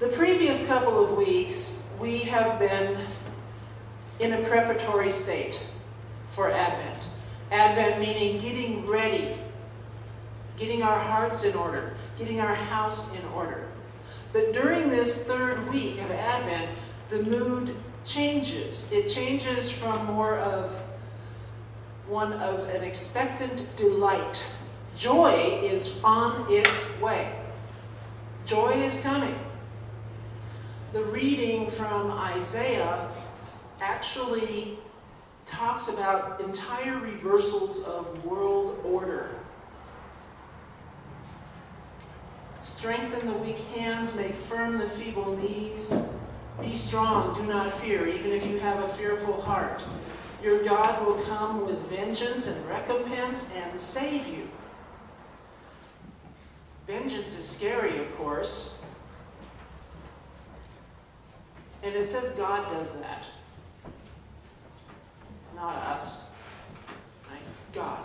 The previous couple of weeks, we have been in a preparatory state for Advent. Advent meaning getting ready, getting our hearts in order, getting our house in order. But during this third week of Advent, the mood changes. It changes from more of one of an expectant delight. Joy is on its way. Joy is coming. The reading from Isaiah actually talks about entire reversals of world order. Strengthen the weak hands, make firm the feeble knees. Be strong, do not fear, even if you have a fearful heart. Your God will come with vengeance and recompense and save you. Vengeance is scary, of course. And it says God does that. Not us. Right? God.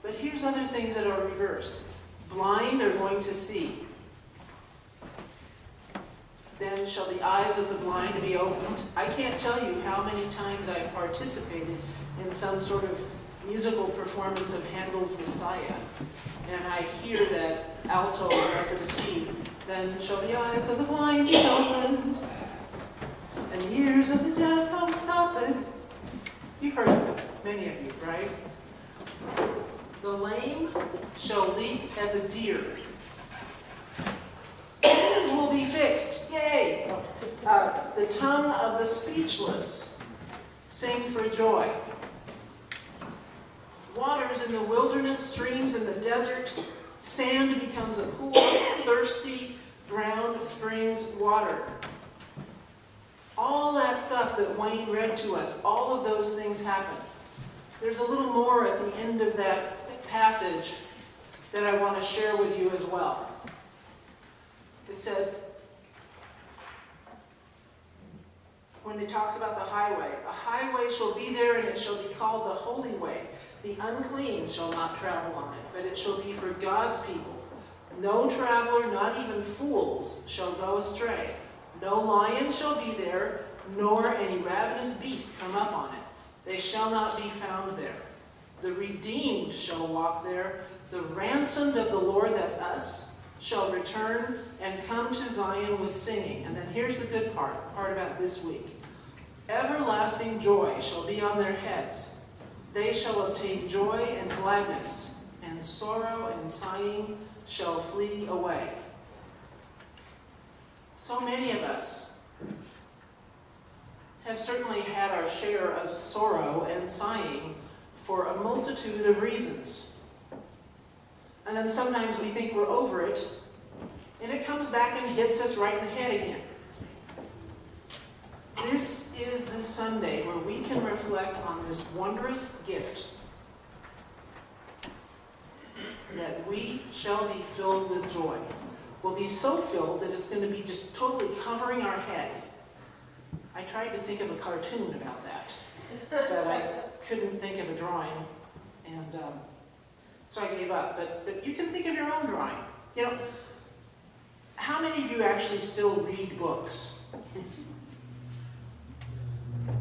But here's other things that are reversed. Blind are going to see. Then shall the eyes of the blind be opened. I can't tell you how many times I've participated in some sort of musical performance of Handel's Messiah. And I hear that alto recitative. Then shall the eyes of the blind be opened, and the ears of the deaf unstopped. You've heard that, many of you, right? The lame shall leap as a deer. Knees will be fixed. Yay! The tongue of the speechless sing for joy. Waters in the wilderness, streams in the desert, sand becomes a pool, thirsty ground springs water. All that stuff that Wayne read to us, all of those things happen. There's a little more at the end of that passage that I want to share with you as well. It says, when it talks about the highway, a highway shall be there, and it shall be called the holy way. The unclean shall not travel on it, but it shall be for God's people. No traveler, not even fools, shall go astray. No lion shall be there, nor any ravenous beast come up on it. They shall not be found there. The redeemed shall walk there. The ransomed of the Lord, that's us, shall return and come to Zion with singing. And then here's the good part, the part about this week. Everlasting joy shall be on their heads. They shall obtain joy and gladness, and sorrow and sighing shall flee away. So many of us have certainly had our share of sorrow and sighing for a multitude of reasons. And then sometimes we think we're over it, and it comes back and hits us right in the head again. This is the Sunday where we can reflect on this wondrous gift that we shall be filled with joy. We'll be so filled that it's going to be just totally covering our head. I tried to think of a cartoon about that, but I couldn't think of a drawing, and so I gave up. But you can think of your own drawing. You know, how many of you actually still read books?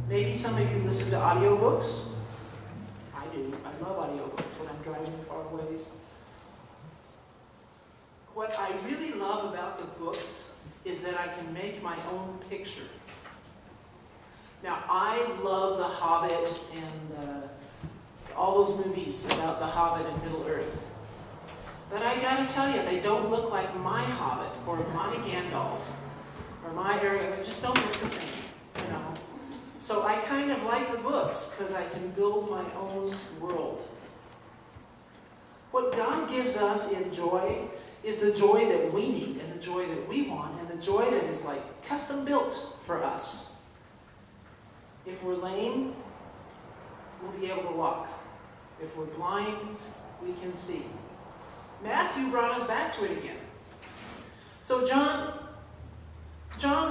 Maybe some of you listen to audiobooks. I do. I love audiobooks when I'm driving far ways. What I really love about the books is that I can make my own picture. Now, I love The Hobbit and all those movies about The Hobbit and Middle-earth. But I gotta tell you, they don't look like my Hobbit or my Gandalf or my Aragorn. They just don't look the same, you know. So I kind of like the books because I can build my own world. What God gives us in joy is the joy that we need and the joy that we want and the joy that is like custom built for us. If we're lame, we'll be able to walk. If we're blind, we can see. Matthew brought us back to it again. So John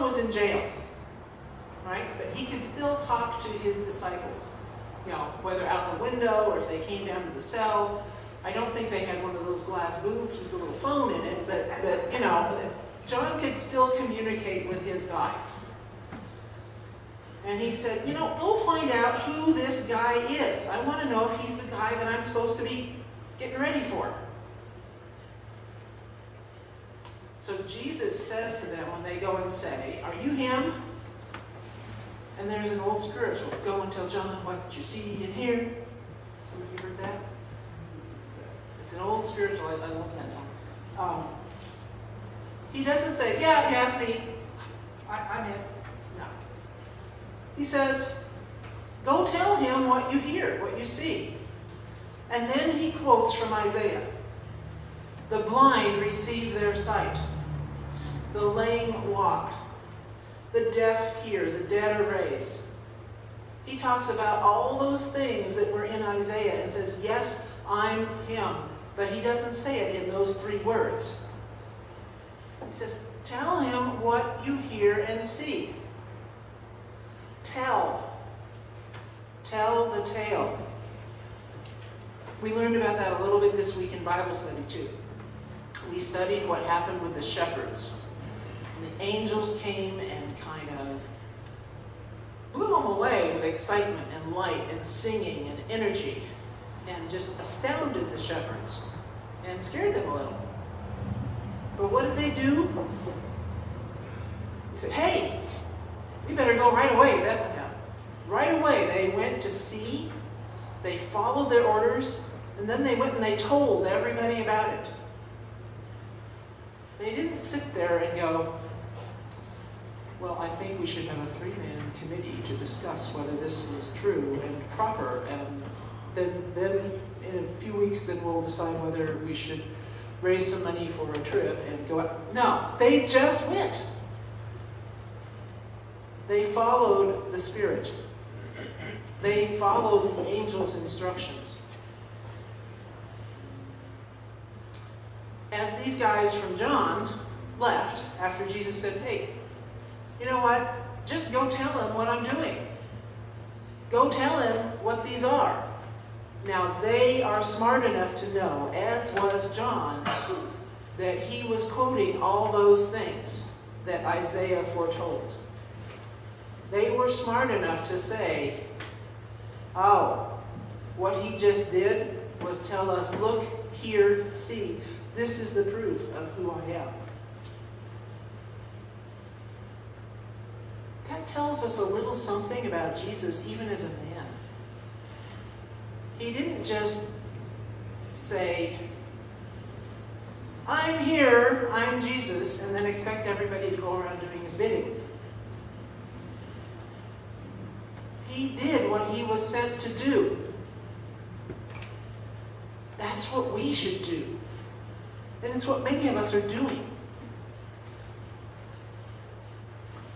was in jail, right? But he could still talk to his disciples, you know, whether out the window or if they came down to the cell. I don't think they had one of those glass booths with a little phone in it, but you know, John could still communicate with his guys. And he said, go find out who this guy is. I want to know if he's the guy that I'm supposed to be getting ready for. So Jesus says to them when they go and say, are you him? And there's an old spiritual, go and tell John what you see and hear. Some of you heard that? It's an old spiritual, I love that song. He doesn't say, yeah, it's me. I'm it. No. He says, go tell him what you hear, what you see. And then he quotes from Isaiah. The blind receive their sight. The lame walk. The deaf hear. The dead are raised. He talks about all those things that were in Isaiah and says, yes, I'm him. But he doesn't say it in those 3 words. He says, tell him what you hear and see. Tell the tale. We learned about that a little bit this week in Bible study too. We studied what happened with the shepherds. And the angels came and kind of blew them away with excitement and light and singing and energy and just astounded the shepherds and scared them a little. But what did they do? They said, hey, we better go right away to Bethlehem. Right away, they went to see, they followed their orders, and then they went and they told everybody about it. They didn't sit there and go, well, I think we should have a 3-man committee to discuss whether this was true and proper, and then in a few weeks then we'll decide whether we should raise some money for a trip and go out. No, they just went. They followed the Spirit. They followed the angel's instructions. As these guys from John left, after Jesus said, hey, you know what? Just go tell him what I'm doing. Go tell him what these are. Now, they are smart enough to know, as was John, that he was quoting all those things that Isaiah foretold. They were smart enough to say, oh, what he just did was tell us, look, hear, see. This is the proof of who I am. That tells us a little something about Jesus, even as a man. He didn't just say, I'm here, I'm Jesus, and then expect everybody to go around doing his bidding. He did what he was sent to do. That's what we should do. And it's what many of us are doing.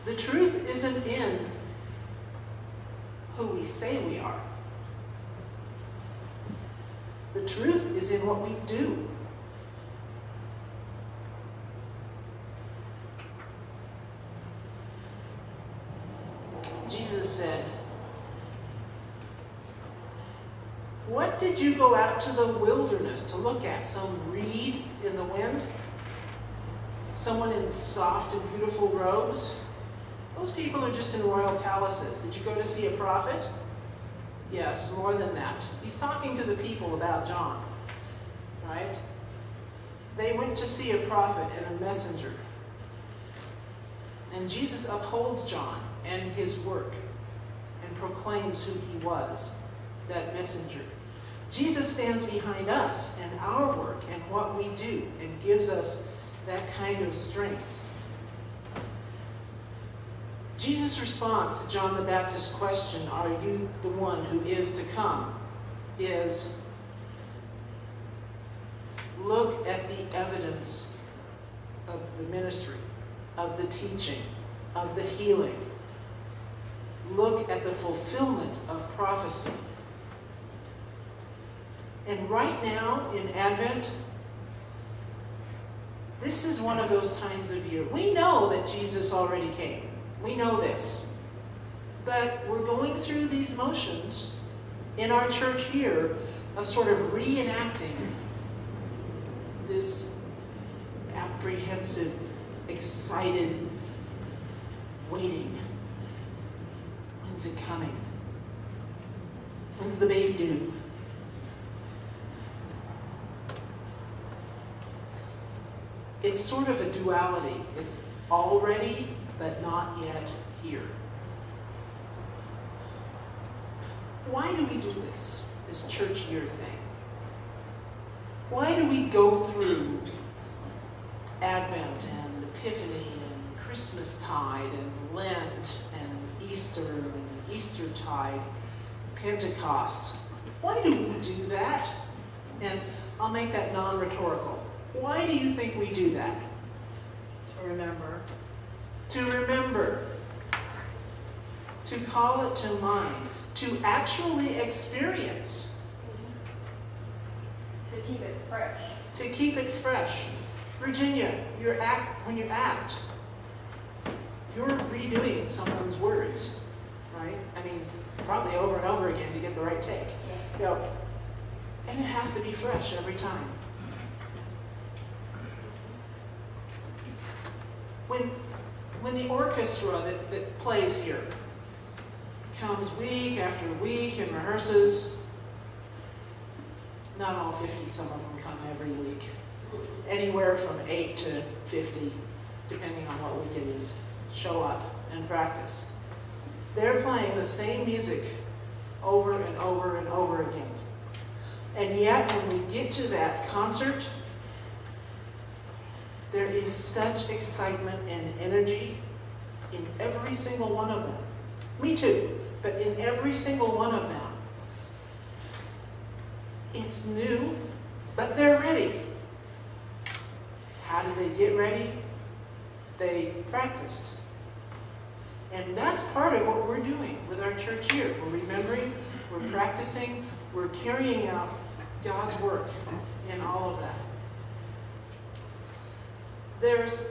The truth isn't in who we say we are. The truth is in what we do. Jesus said, what did you go out to the wilderness to look at? Some reed in the wind? Someone in soft and beautiful robes? Those people are just in royal palaces. Did you go to see a prophet? Yes, more than that. He's talking to the people about John, right? They went to see a prophet and a messenger. And Jesus upholds John and his work and proclaims who he was, that messenger. Jesus stands behind us and our work and what we do and gives us that kind of strength. Jesus' response to John the Baptist's question, are you the one who is to come, is look at the evidence of the ministry, of the teaching, of the healing. Look at the fulfillment of prophecy. And right now, in Advent, this is one of those times of year. We know that Jesus already came. We know this. But we're going through these motions in our church here of sort of reenacting this apprehensive excited waiting. When's it coming? When's the baby due? It's sort of a duality. It's already, but not yet here. Why do we do this church year thing? Why do we go through Advent and Epiphany and Christmastide and Lent and Easter and Eastertide, Pentecost? Why do we do that? And I'll make that non-rhetorical. Why do you think we do that? To remember. To remember. To call it to mind. To actually experience. To keep it fresh. To keep it fresh. Virginia, when you act, you're redoing someone's words, right? I mean, probably over and over again to get the right take. You know, and it has to be fresh every time. When the orchestra that plays here comes week after week and rehearses, not all 50, some of them come every week. Anywhere from 8 to 50, depending on what week it is, show up and practice. They're playing the same music over and over and over again. And yet, when we get to that concert, there is such excitement and energy in every single one of them. Me too, but in every single one of them. It's new, but they're ready. How did they get ready? They practiced. And that's part of what we're doing with our church here. We're remembering, we're practicing, we're carrying out God's work in all of that. There's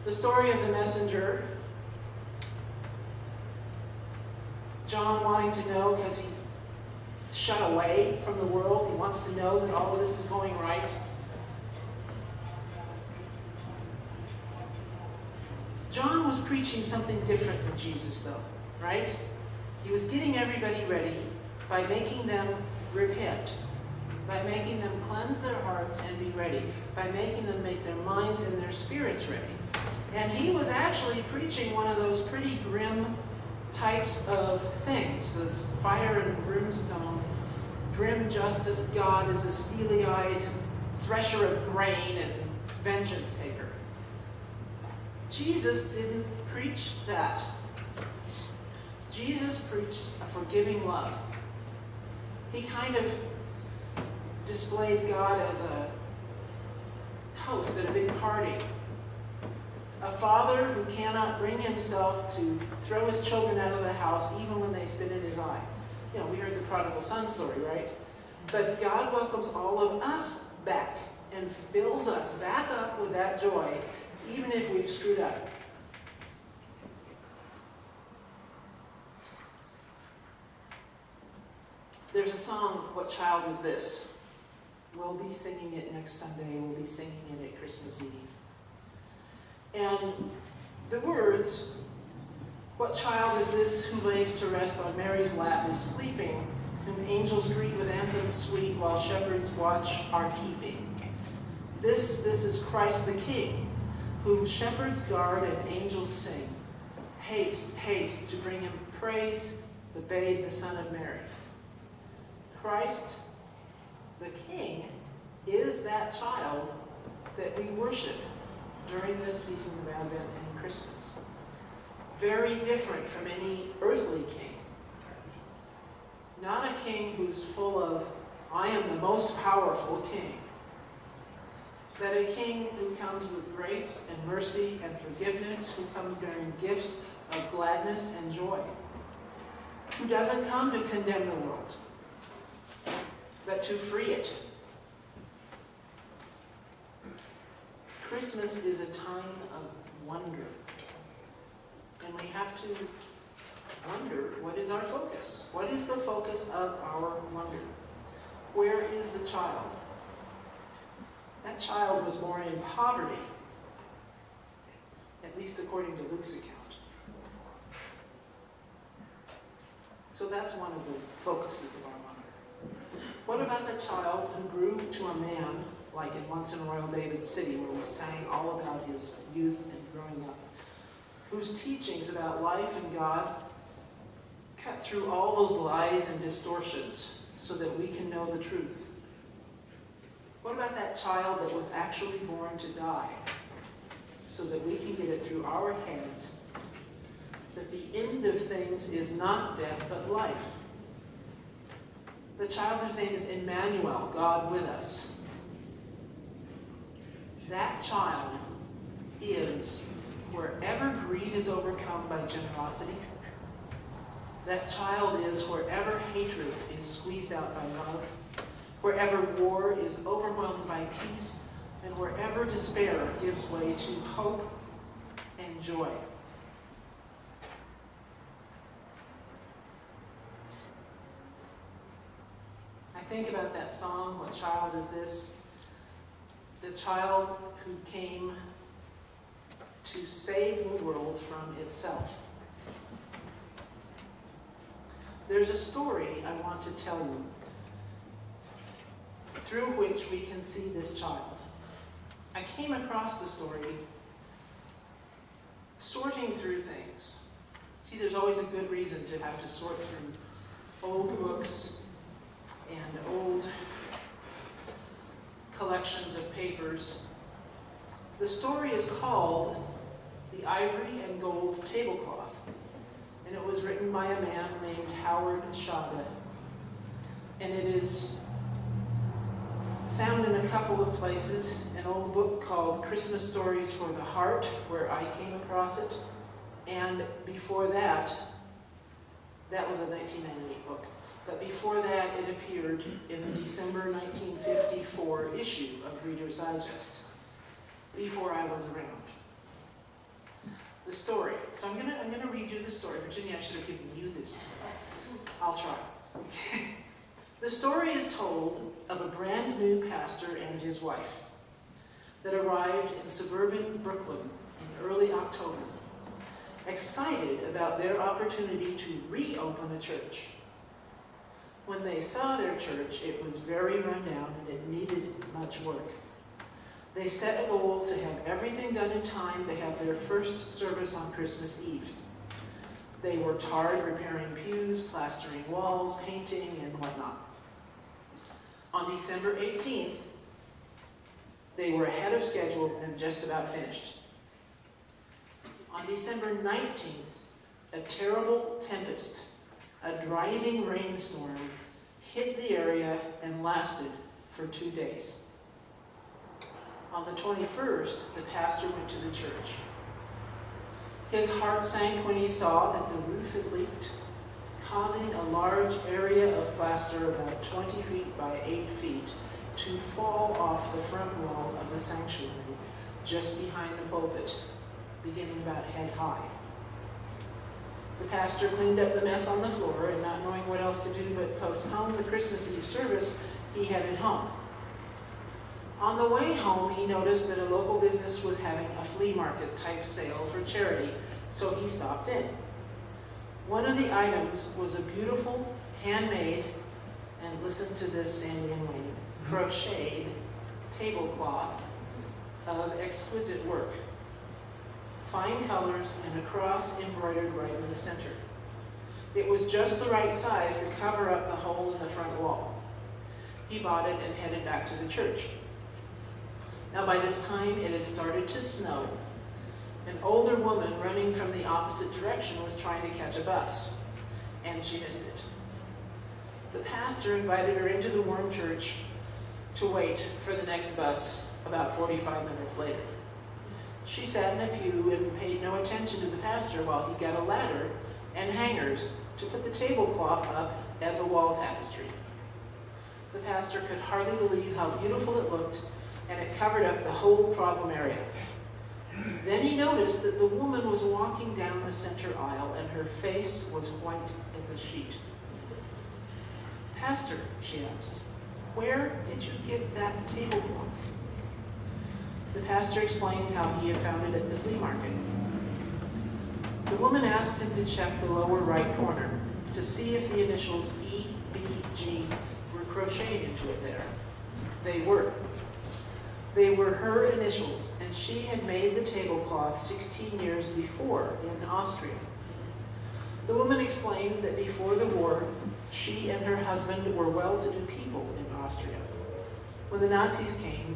the story of the messenger. John wanting to know because he's shut away from the world. He wants to know that all of this is going right. John was preaching something different than Jesus, though, right? He was getting everybody ready by making them repent, by making them cleanse their hearts and be ready, by making them make their minds and their spirits ready. And he was actually preaching one of those pretty grim types of things, this fire and brimstone, grim justice, God is a steely-eyed thresher of grain and vengeance taker. Jesus didn't preach that. Jesus preached a forgiving love. He kind of displayed God as a host at a big party. A father who cannot bring himself to throw his children out of the house even when they spit in his eye. You know, we heard the prodigal son story, right? But God welcomes all of us back and fills us back up with that joy, even if we've screwed up. There's a song, What Child Is This? We'll be singing it next Sunday. We'll be singing it at Christmas Eve. And the words, what child is this who lays to rest on Mary's lap, is sleeping, whom angels greet with anthems sweet, while shepherds watch our keeping. This is Christ the King, whom shepherds guard and angels sing. Haste, haste to bring him praise, the babe, the Son of Mary. Christ, the King, is that child that we worship during this season of Advent and Christmas. Very different from any earthly king. Not a king who's full of, I am the most powerful king. But a king who comes with grace and mercy and forgiveness, who comes bearing gifts of gladness and joy. Who doesn't come to condemn the world, but to free it. Christmas is a time of wonder. And we have to wonder, what is our focus? What is the focus of our wonder? Where is the child? That child was born in poverty. at least according to Luke's account. So that's one of the focuses of our monitor. What about the child who grew to a man, like in Once in Royal David City, where we sang all about his youth and growing up, whose teachings about life and God cut through all those lies and distortions so that we can know the truth? What about that child that was actually born to die so that we can get it through our heads that the end of things is not death but life? The child whose name is Emmanuel, God with us. That child is wherever greed is overcome by generosity. That child is wherever hatred is squeezed out by love, wherever war is overwhelmed by peace, and wherever despair gives way to hope and joy. I think about that song, What Child Is This? The child who came to save the world from itself. There's a story I want to tell you through which we can see this child. I came across the story sorting through things. See, there's always a good reason to have to sort through old books and old collections of papers. The story is called The Ivory and Gold Tablecloth, and it was written by a man named Howard Gaudete, and it is found in a couple of places. An old book called Christmas Stories for the Heart, where I came across it, and before that, that was a 1998 book, but before that it appeared in the December 1954 issue of Reader's Digest, before I was around. The story. So I'm gonna read you the story. Virginia, I should have given you this. I'll try. The story is told of a brand new pastor and his wife that arrived in suburban Brooklyn in early October, excited about their opportunity to reopen a church. When they saw their church, it was very run down and it needed much work. They set a goal to have everything done in time to have their first service on Christmas Eve. They worked hard repairing pews, plastering walls, painting, and whatnot. On December 18th, they were ahead of schedule and just about finished. On December 19th, a terrible tempest, a driving rainstorm, hit the area and lasted for 2 days. On the 21st, the pastor went to the church. His heart sank when he saw that the roof had leaked, causing a large area of plaster about 20 feet by 8 feet to fall off the front wall of the sanctuary just behind the pulpit, beginning about head high. The pastor cleaned up the mess on the floor, and not knowing what else to do but postpone the Christmas Eve service, he headed home. On the way home, he noticed that a local business was having a flea market type sale for charity, so he stopped in. One of the items was a beautiful, handmade, and listen to this, Sandy and Wayne, crocheted tablecloth of exquisite work. Fine colors and a cross embroidered right in the center. It was just the right size to cover up the hole in the front wall. He bought it and headed back to the church. Now by this time it had started to snow. An older woman running from the opposite direction was trying to catch a bus, and she missed it. The pastor invited her into the warm church to wait for the next bus about 45 minutes later. She sat in a pew and paid no attention to the pastor while he got a ladder and hangers to put the tablecloth up as a wall tapestry. The pastor could hardly believe how beautiful it looked, and it covered up the whole problem area. Then he noticed that the woman was walking down the center aisle and her face was white as a sheet. "Pastor," she asked, "where did you get that tablecloth?" The pastor explained how he had found it at the flea market. The woman asked him to check the lower right corner to see if the initials EBG were crocheted into it there. They were. They were her initials, and she had made the tablecloth 16 years before in Austria. The woman explained that before the war, she and her husband were well-to-do people in Austria. When the Nazis came,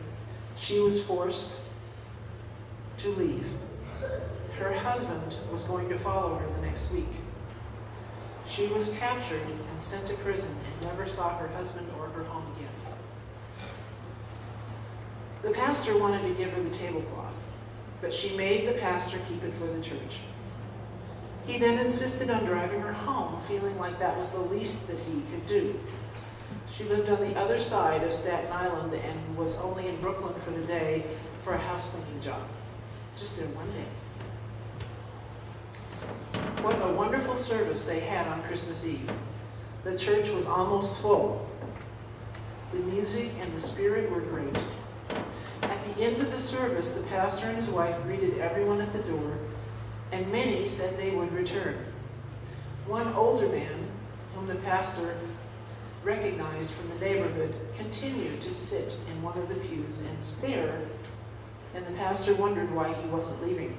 she was forced to leave. Her husband was going to follow her the next week. She was captured and sent to prison and never saw her husband or her home again. The pastor wanted to give her the tablecloth, but she made the pastor keep it for the church. He then insisted on driving her home, feeling like that was the least that he could do. She lived on the other side of Staten Island and was only in Brooklyn for the day for a house cleaning job. Just there one day. What a wonderful service they had on Christmas Eve. The church was almost full. The music and the spirit were great. At the end of the service, the pastor and his wife greeted everyone at the door, and many said they would return. One older man, whom the pastor recognized from the neighborhood, continued to sit in one of the pews and stare, and the pastor wondered why he wasn't leaving.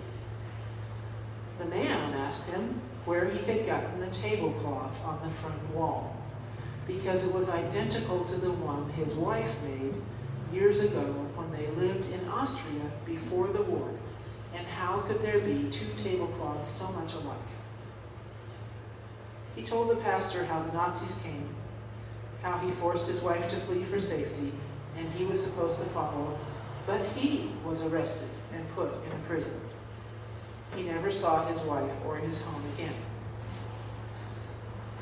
The man asked him where he had gotten the tablecloth on the front wall, because it was identical to the one his wife made years ago when they lived in Austria before the war, and how could there be two tablecloths so much alike? He told the pastor how the Nazis came, how he forced his wife to flee for safety, and he was supposed to follow, but he was arrested and put in a prison. He never saw his wife or his home again.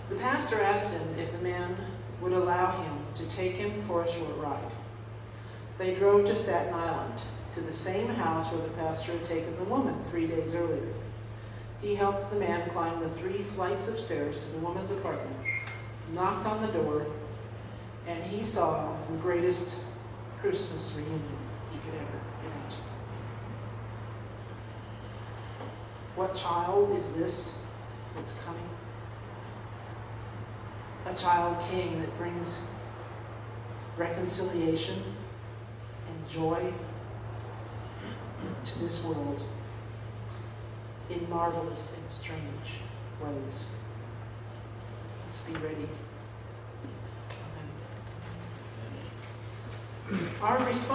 The pastor asked him if the man would allow him to take him for a short ride. They drove to Staten Island, to the same house where the pastor had taken the woman 3 days earlier. He helped the man climb the 3 flights of stairs to the woman's apartment, knocked on the door, and he saw the greatest Christmas reunion he could ever imagine. What child is this that's coming? A child king that brings reconciliation and joy to this world in marvelous and strange ways. Let's be ready. Amen. Our response